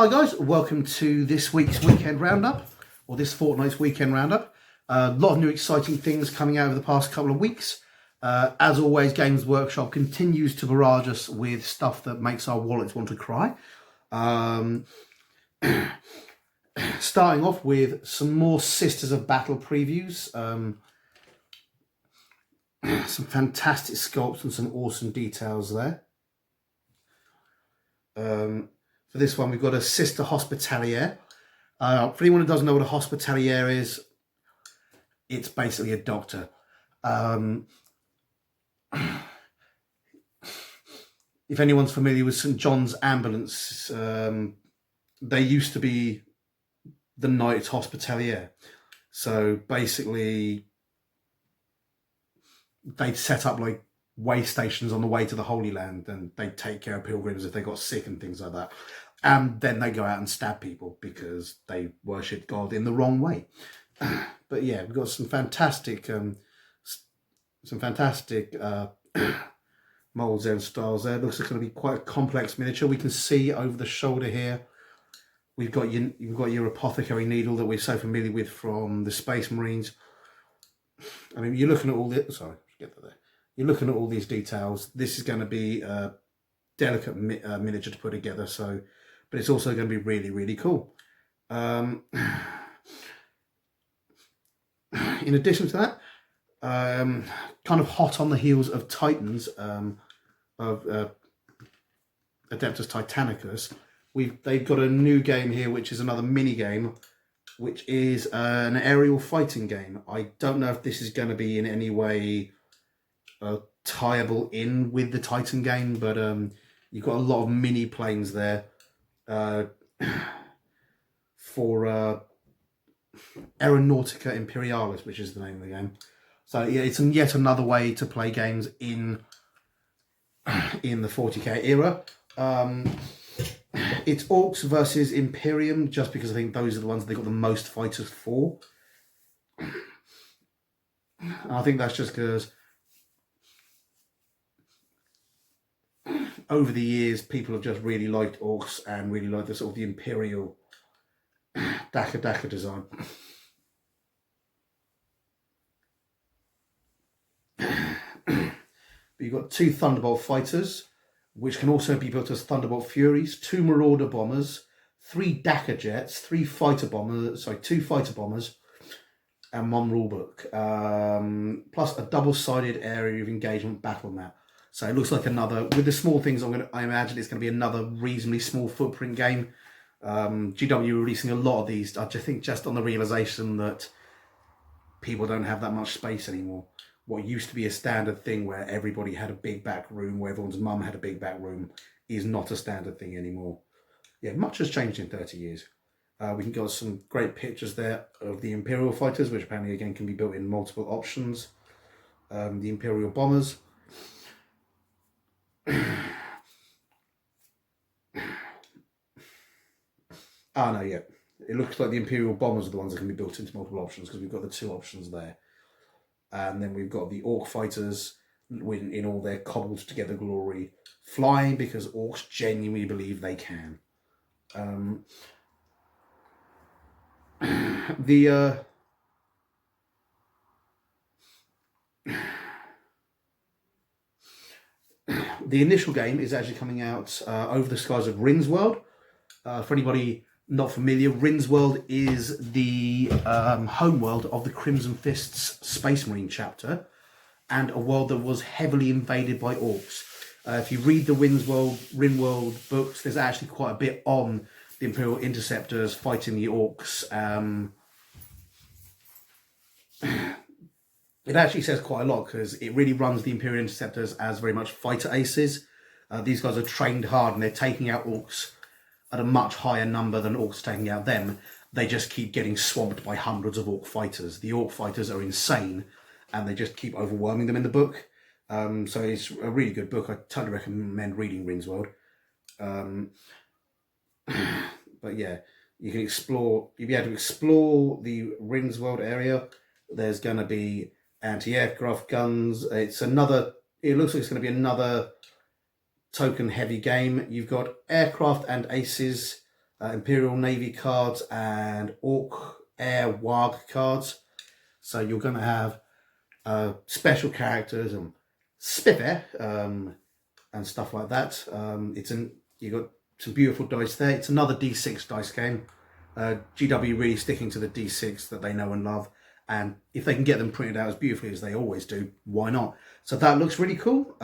Hi guys, welcome to this week's weekend roundup, or this fortnight's weekend roundup. A lot of new exciting things coming out over the past couple of weeks. As always, Games Workshop continues to barrage us with stuff that makes our wallets want to cry. Starting off with some more Sisters of Battle previews. Some fantastic sculpts and some awesome details there. For this one, we've got a Sister Hospitalier. For anyone who doesn't know what a Hospitalier is, it's basically a doctor. If anyone's familiar with St. John's Ambulance, they used to be the Knights Hospitalier. So basically, they'd set up like way stations on the way to the Holy Land, and they'd take care of pilgrims if they got sick and things like that. And then they go out and stab people because they worship God in the wrong way. But yeah, we've got some fantastic molds and styles there. It looks like it's going to be quite a complex miniature. We can see over the shoulder here, you've got your apothecary needle that we're so familiar with from the Space Marines. I mean, you're looking at all this. Sorry, get that there. You're looking at all these details. This is going to be a delicate miniature to put together. So, but it's also going to be really, really cool. In addition to that, kind of hot on the heels of Titans, of Adeptus Titanicus, they've got a new game here, which is another mini game, which is an aerial fighting game. I don't know if this is going to be in any way tieable in with the Titan game, but you've got a lot of mini planes there for Aeronautica Imperialis, which is the name of the game. So yeah, it's yet another way to play games in the 40k era. It's Orcs versus Imperium, just because I think those are the ones they got the most fighters for. I think that's just because over the years people have just really liked Orcs and really liked the sort of the Imperial Daka design. But you've got 2 Thunderbolt fighters, which can also be built as Thunderbolt Furies, 2 Marauder bombers, 3 Dakar jets, 2 fighter bombers, and 1 rulebook, plus a double-sided area of engagement battle map. So it looks like another, with the small things, I imagine it's going to be another reasonably small footprint game. GW releasing a lot of these, I just think, just on the realization that people don't have that much space anymore. What used to be a standard thing where everybody had a big back room, where everyone's mum had a big back room, is not a standard thing anymore. Yeah, much has changed in 30 years. We can get some great pictures there of the Imperial fighters, which apparently again can be built in multiple options. The Imperial bombers. No, yeah. It looks like the Imperial bombers are the ones that can be built into multiple options, because we've got the 2 options there. And then we've got the Orc fighters in all their cobbled together glory, flying because Orcs genuinely believe they can. The initial game is actually coming out over the skies of Rinnsworld. For anybody not familiar, Rinnsworld is the homeworld of the Crimson Fist's Space Marine chapter, and a world that was heavily invaded by Orcs. If you read the Rinnsworld books, there's actually quite a bit on the Imperial Interceptors fighting the Orcs. It actually says quite a lot, because it really runs the Imperial Interceptors as very much fighter aces. These guys are trained hard, and they're taking out Orcs at a much higher number than Orcs taking out them. They just keep getting swamped by hundreds of Orc fighters. The Orc fighters are insane, and they just keep overwhelming them in the book. So it's a really good book. I totally recommend reading Rinnsworld. But yeah, you'll be able to explore the Rinnsworld area. There's going to be anti-aircraft guns. It looks like it's going to be another token heavy game. You've got aircraft and aces Imperial Navy cards and Orc Air Warg cards. So you're going to have special characters and Spiffy and stuff like that. You got some beautiful dice there. It's another D6 dice game. GW really sticking to the D6 that they know and love, and if they can get them printed out as beautifully as they always do, why not? So that looks really cool.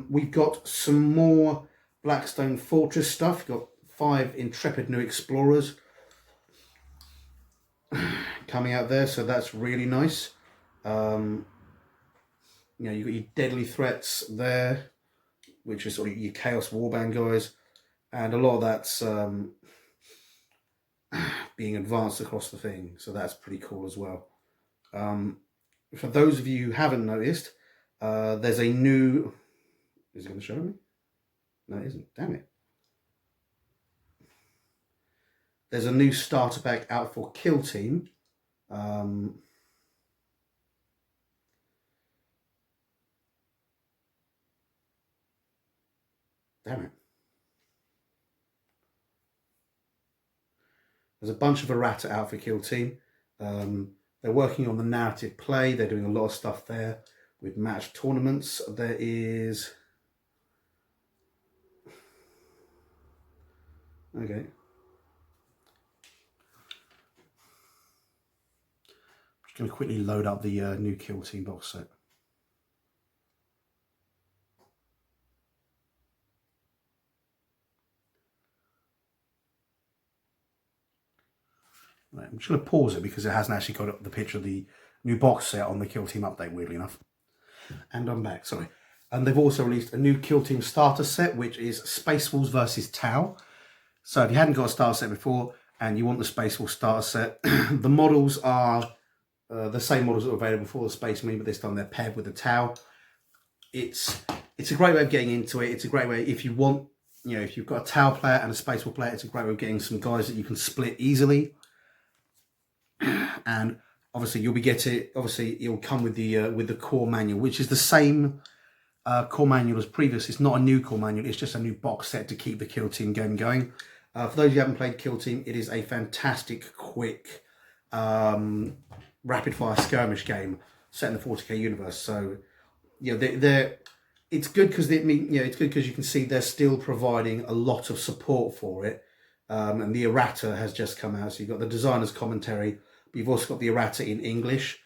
We've got some more Blackstone Fortress stuff. We've got 5 intrepid new explorers coming out there, so that's really nice. You know, you've got your deadly threats there, which is sort of your Chaos Warband guys, and a lot of that's being advanced across the thing, so that's pretty cool as well. For those of you who haven't noticed, there's a new... Is it going to show me? No, it isn't. Damn it. There's a new starter pack out for Kill Team. Damn it. There's a bunch of errata out for Kill Team. They're working on the narrative play. They're doing a lot of stuff there with match tournaments. There is... Okay. I'm just going to quickly load up the new Kill Team box set. Right, I'm just going to pause it because it hasn't actually got up the picture of the new box set on the Kill Team update, weirdly enough. And I'm back, sorry. And they've also released a new Kill Team starter set, which is Space Wolves versus Tau. So if you hadn't got a starter set before and you want the Space Wolves starter set, the models are the same models that were available for the Space Marine, but this time they're paired with the Tau. It's a great way of getting into it. It's a great way if you want, you know, if you've got a Tau player and a Space Wolf player, it's a great way of getting some guys that you can split easily. And obviously you'll be getting, obviously it'll come with the core manual, which is the same core manual as previous. It's not a new core manual, it's just a new box set to keep the Kill Team game going. For those who haven't played Kill Team, it is a fantastic, quick, rapid fire skirmish game set in the 40k universe. So, you know, it's good because it's good because you can see they're still providing a lot of support for it. And the errata has just come out, so you've got the designer's commentary, but you've also got the errata in English,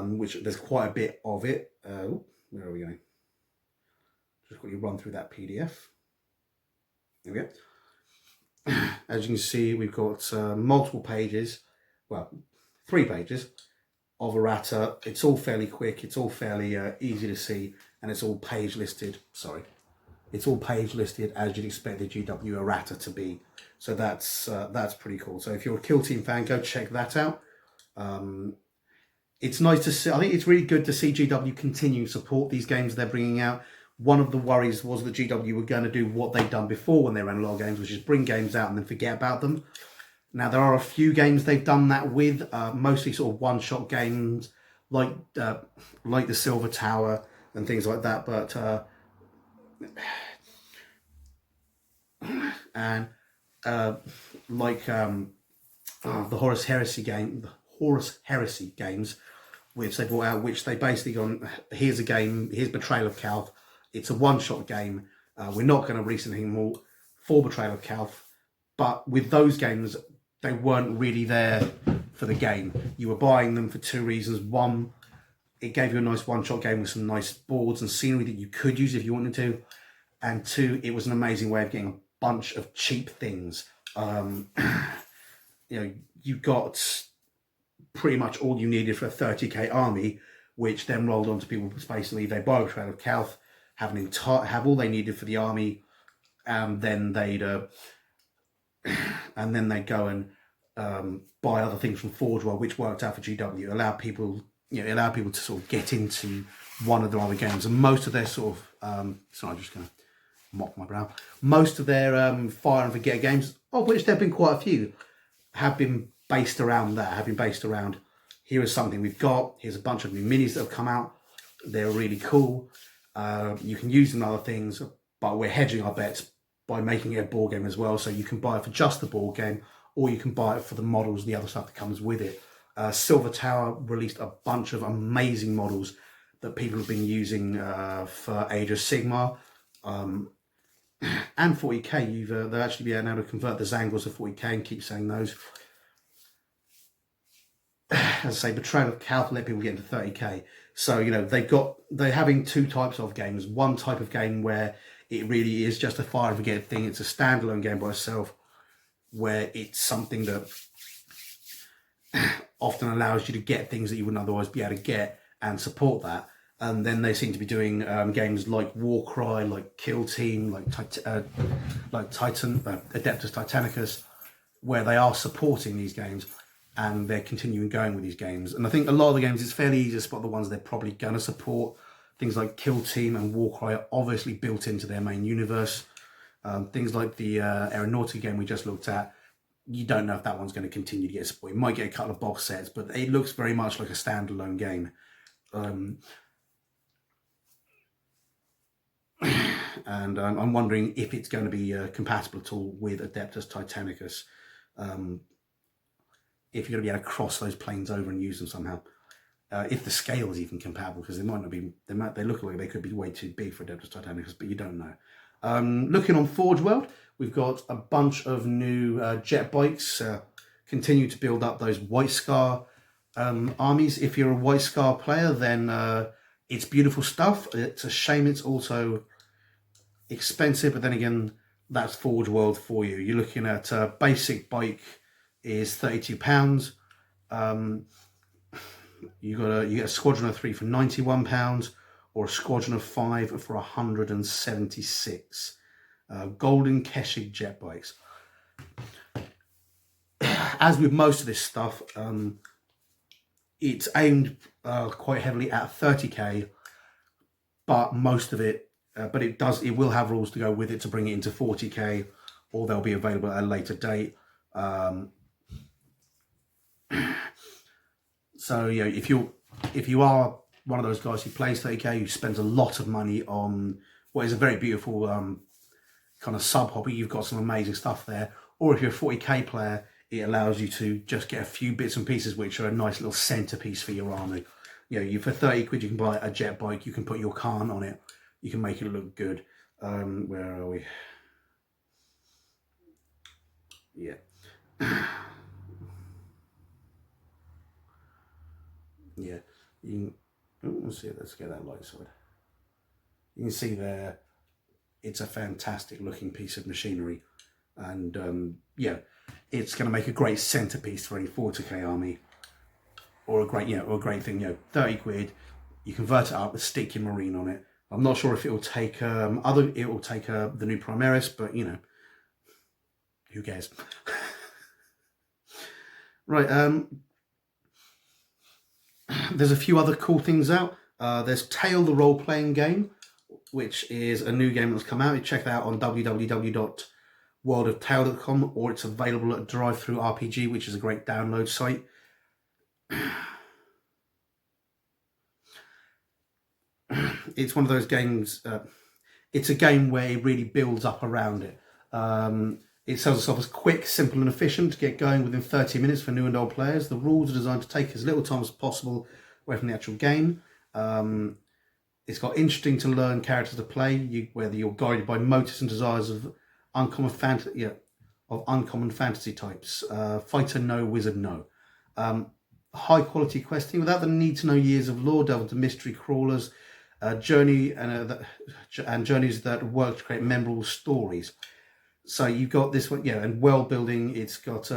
which there's quite a bit of it. Where are we going? Just quickly run through that PDF. There we go. As you can see, we've got multiple pages, well, 3 pages of errata. It's all fairly quick, it's all fairly easy to see, and it's all page listed. Sorry, it's all page listed as you'd expect the GW errata to be. So that's pretty cool. So if you're a Kill Team fan, go check that out. It's nice to see. I think it's really good to see GW continue to support these games they're bringing out. One of the worries was that GW were going to do what they'd done before when they ran a lot of games, which is bring games out and then forget about them. Now, there are a few games they've done that with, mostly sort of one-shot games, like the Silver Tower and things like that. But the Horus Heresy games, which they brought out, which they basically gone, here's a game, here's Betrayal of Calth. It's a one-shot game. We're not going to release anything more for Betrayal of Calth. But with those games, they weren't really there for the game. You were buying them for 2 reasons. One, it gave you a nice one-shot game with some nice boards and scenery that you could use if you wanted to. And 2, it was an amazing way of getting a bunch of cheap things. You know, you got pretty much all you needed for a 30k army, which then rolled onto people's basically they buy a Betrayal of Calth, have all they needed for the army, and then they'd go and buy other things from Forge World, which worked out for GW. Allowed people to sort of get into one of their other games, and most of their sort of sorry, I'm just going to mop my brow. Most of their fire and forget games, of which there have been quite a few, have been based around that. Have been based around, here is something we've got. Here's a bunch of new minis that have come out. They're really cool. You can use them in other things, but we're hedging our bets by making it a board game as well. So you can buy it for just the board game, or you can buy it for the models, the other stuff that comes with it. Silver Tower released a bunch of amazing models that people have been using for Age of Sigmar. And 40k, they'll actually be able to convert the Zangors to 40k and keep saying those. As I say, Betrayal of Cal to let people get into 30k. So, you know, they're having two types of games. One type of game where it really is just a fire and forget thing. It's a standalone game by itself, where it's something that often allows you to get things that you wouldn't otherwise be able to get and support that. And then they seem to be doing games like Warcry, like Kill Team, like Titan, Adeptus Titanicus, where they are supporting these games and they're continuing going with these games. And I think a lot of the games, it's fairly easy to spot the ones they're probably going to support. Things like Kill Team and Warcry are obviously built into their main universe. Things like the Aeronautica game we just looked at, you don't know if that one's going to continue to get support. You might get a couple of box sets, but it looks very much like a standalone game. And I'm wondering if it's going to be compatible at all with Adeptus Titanicus. If you're going to be able to cross those planes over and use them somehow. If the scale is even compatible, because they might not be, they look like they could be way too big for Adeptus Titanicus, but you don't know. Looking on Forge World, we've got a bunch of new jet bikes. Continue to build up those White Scar armies. If you're a White Scar player, then it's beautiful stuff. It's a shame it's also expensive, but then again, that's Forge World for you. You're looking at a basic bike is £32. You get a Squadron of 3 for £91, or a Squadron of 5 for £176. Golden Keshig jet bikes. As with most of this stuff, it's aimed quite heavily at 30k, but most of it, it will have rules to go with it to bring it into 40k, or they'll be available at a later date. So you know, if you are one of those guys who plays 30k, who spends a lot of money on what is a very beautiful kind of sub hobby, you've got some amazing stuff there. Or if you're a 40k player, it allows you to just get a few bits and pieces which are a nice little centerpiece for your army. You know, for 30 quid you can buy a jet bike, you can put your Khan on it, you can make it look good. Where are we? Yeah. Yeah, you can, let's see, let's get that light side. You can see there, it's a fantastic looking piece of machinery, and yeah, it's going to make a great centerpiece for any 40k army, or a great thing. 30 quid, you convert it up, stick your marine on it. I'm not sure if it will take the new Primaris, but you know, who cares? Right. There's a few other cool things out. There's Tale the role-playing game, which is a new game that's come out. You check that out on www.worldoftale.com, or it's available at Drive-Thru RPG, which is a great download site. It's one of those games. It's a game where it really builds up around it. It sells itself as quick, simple and efficient to get going within 30 minutes for new and old players. The rules are designed to take as little time as possible away from the actual game. It's got interesting to learn characters to play, whether you're guided by motives and desires of uncommon fantasy types. Fighter no, wizard no. High quality questing without the need to know years of lore, delve into mystery crawlers, journeys that work to create memorable stories. So you've got this one, and world building. It's got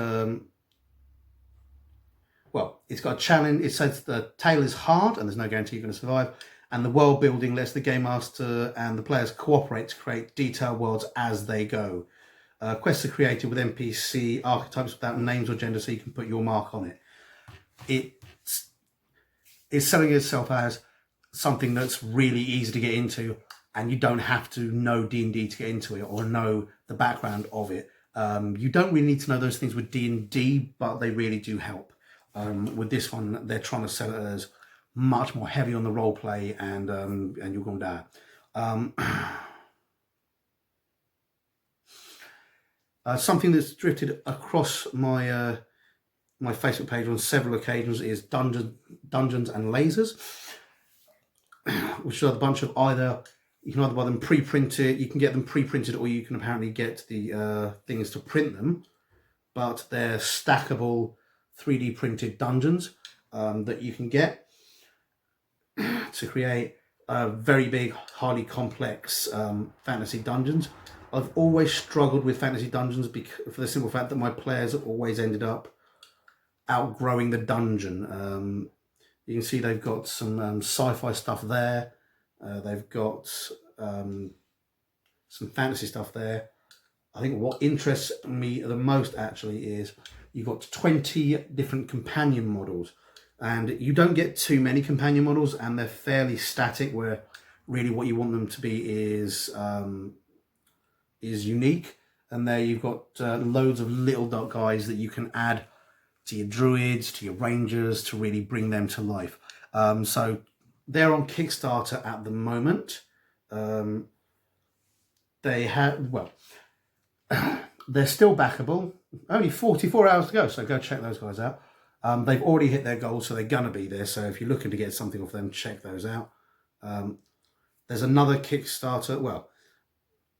it's got a challenge. It says the tale is hard, and there's no guarantee you're going to survive. And the world building lets the game master and the players cooperate to create detailed worlds as they go. Quests are created with NPC archetypes without names or gender, so you can put your mark on it. It's selling itself as something that's really easy to get into, and you don't have to know D&D to get into it or know the background of it. You don't really need to know those things with D&D, but they really do help. With this one, they're trying to sell it as much more heavy on the role play, and you're going to die. Something that's drifted across my my Facebook page on several occasions is Dungeons and Lasers, which are a bunch of you can either buy them pre-printed, you can get them pre-printed, or you can apparently get the things to print them. But they're stackable 3D printed dungeons that you can get to create very big, highly complex fantasy dungeons. I've always struggled with fantasy dungeons for the simple fact that my players have always ended up outgrowing the dungeon. You can see they've got some sci-fi stuff there. They've got some fantasy stuff there. I think what interests me the most actually is you've got 20 different companion models, and you don't get too many companion models, and they're fairly static, where really what you want them to be is unique. And there you've got loads of little dot guys that you can add to your druids, to your rangers, to really bring them to life. So they're on Kickstarter at the moment. They have, well, they're still backable. Only 44 hours to go, so go check those guys out. They've already hit their goals, so they're going to be there. So if you're looking to get something off them, check those out. There's another Kickstarter. Well,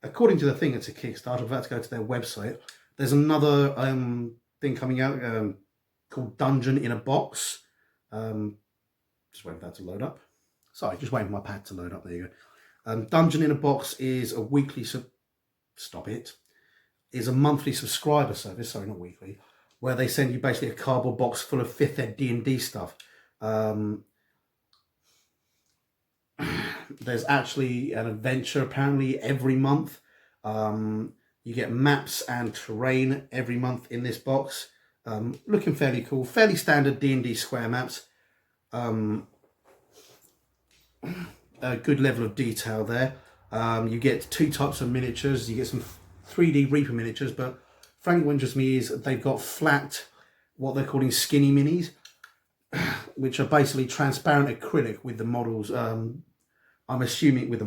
according to the thing, it's a Kickstarter. I've had to go to their website. There's another thing coming out called Dungeon in a Box. Just waiting for that to load up. Sorry, just waiting for my pad to load up. There you go. Dungeon in a Box is a weekly... is a monthly subscriber service, sorry, not weekly, where they send you basically a cardboard box full of 5th ed D&D stuff. There's actually an adventure apparently every month. You get maps and terrain every month in this box. Looking fairly cool, fairly standard D&D square maps. A good level of detail there. You get 2 types of miniatures. You get some 3D Reaper miniatures, but frankly what interests me is they've got flat, what they're calling skinny minis, which are basically transparent acrylic with the models, I'm assuming with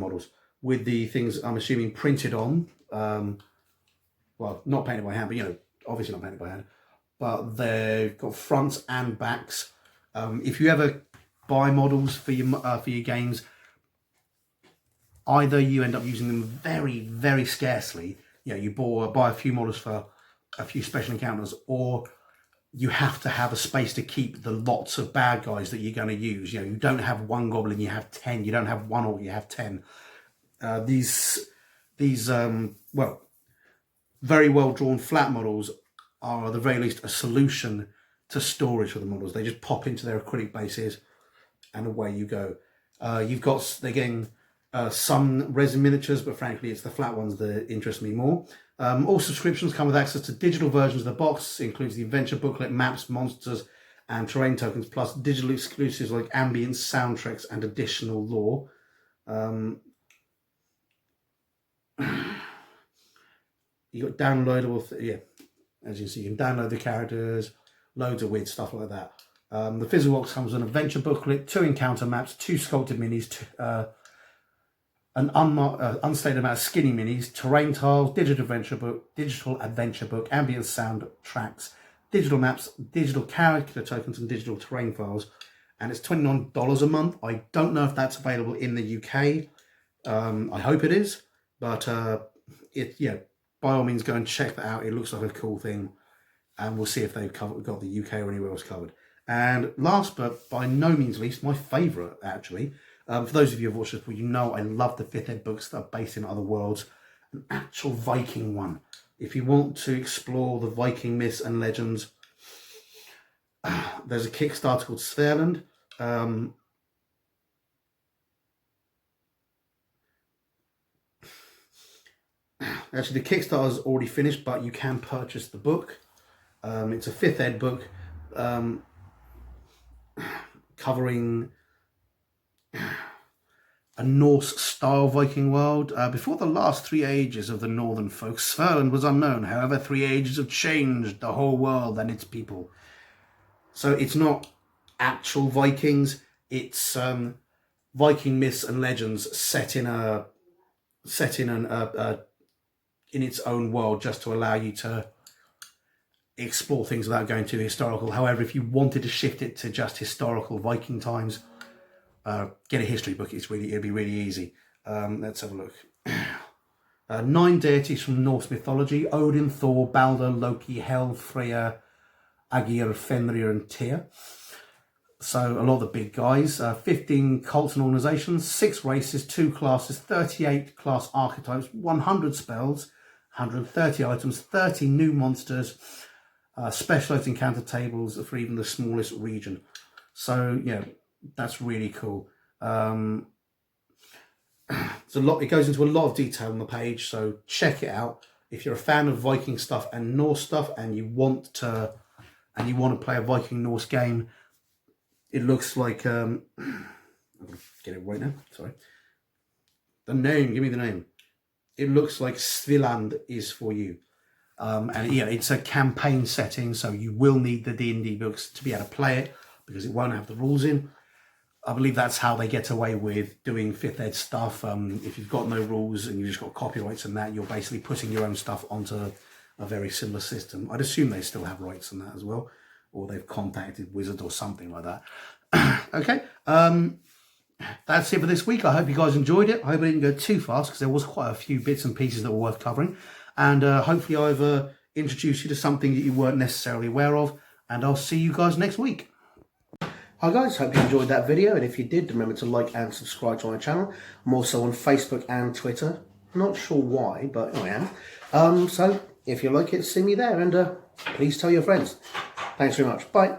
the things I'm assuming printed on, well, not painted by hand, but you know, obviously not painted by hand, but they've got fronts and backs. If you ever buy models for your games, either you end up using them very, very scarcely, you know, you buy a few models for a few special encounters, or you have to have a space to keep the lots of bad guys that you're going to use. You know, you don't have one goblin, you have 10. You don't have one orc, you have 10. These well, very well drawn flat models are at the very least a solution to storage for the models. They just pop into their acrylic bases and away you go. You've got, again, some resin miniatures, but frankly it's the flat ones that interest me more. All subscriptions come with access to digital versions of the box. It includes the adventure booklet, maps, monsters and terrain tokens, plus digital exclusives like ambience, soundtracks and additional lore. You got downloadable, yeah, as you can see, you can download the characters, loads of weird stuff like that. The physical box comes with an adventure booklet, 2 encounter maps, 2 sculpted minis, an unstated amount of skinny minis, terrain tiles, digital adventure book, ambient sound tracks, digital maps, digital character tokens, and digital terrain files. And it's $29 a month. I don't know if that's available in the UK. I hope it is, but yeah, by all means, go and check that out. It looks like a cool thing, and we'll see if they've got the UK or anywhere else covered. And last but by no means least, my favourite actually. For those of you who've watched this, well, you know I love the 5th ed books that are based in other worlds. An actual Viking one. If you want to explore the Viking myths and legends, there's a Kickstarter called Sverland. Actually, the Kickstarter's already finished, but you can purchase the book. It's a 5th ed book covering a Norse-style Viking world. Before the last 3 ages of the northern folk, Sverland was unknown. However, 3 ages have changed the whole world and its people. So it's not actual Vikings. It's Viking myths and legends set in a in its own world, just to allow you to explore things without going too historical. However, if you wanted to shift it to just historical Viking times, get a history book. It'd be really easy. Let's have a look. 9 deities from Norse mythology: Odin, Thor, Balder, Loki, Hel, Freya, Aegir, Fenrir and Tyr. So a lot of the big guys. 15 cults and organizations, 6 races, 2 classes, 38 class archetypes, 100 spells, 130 items, 30 new monsters, specialized encounter tables for even the smallest region. So yeah, that's really cool. It's a lot. It goes into a lot of detail on the page, so check it out. If you're a fan of Viking stuff and Norse stuff, and you want to play a Viking Norse game, it looks like I'm gonna get it right now. Sorry, the name. Give me the name. It looks like Sviland is for you. And yeah, it's a campaign setting, so you will need the D&D books to be able to play it, because it won't have the rules in. I believe that's how they get away with doing 5th ed stuff. If you've got no rules and you've just got copyrights and that, you're basically putting your own stuff onto a very similar system. I'd assume they still have rights on that as well, or they've contacted Wizard or something like that. Okay, that's it for this week. I hope you guys enjoyed it. I hope I didn't go too fast, because there was quite a few bits and pieces that were worth covering. And hopefully I've introduced you to something that you weren't necessarily aware of. And I'll see you guys next week. Hi guys, hope you enjoyed that video, and if you did, remember to like and subscribe to my channel. I'm also on Facebook and Twitter. Not sure why, but I am. So if you like it, see me there, and please tell your friends. Thanks very much. Bye.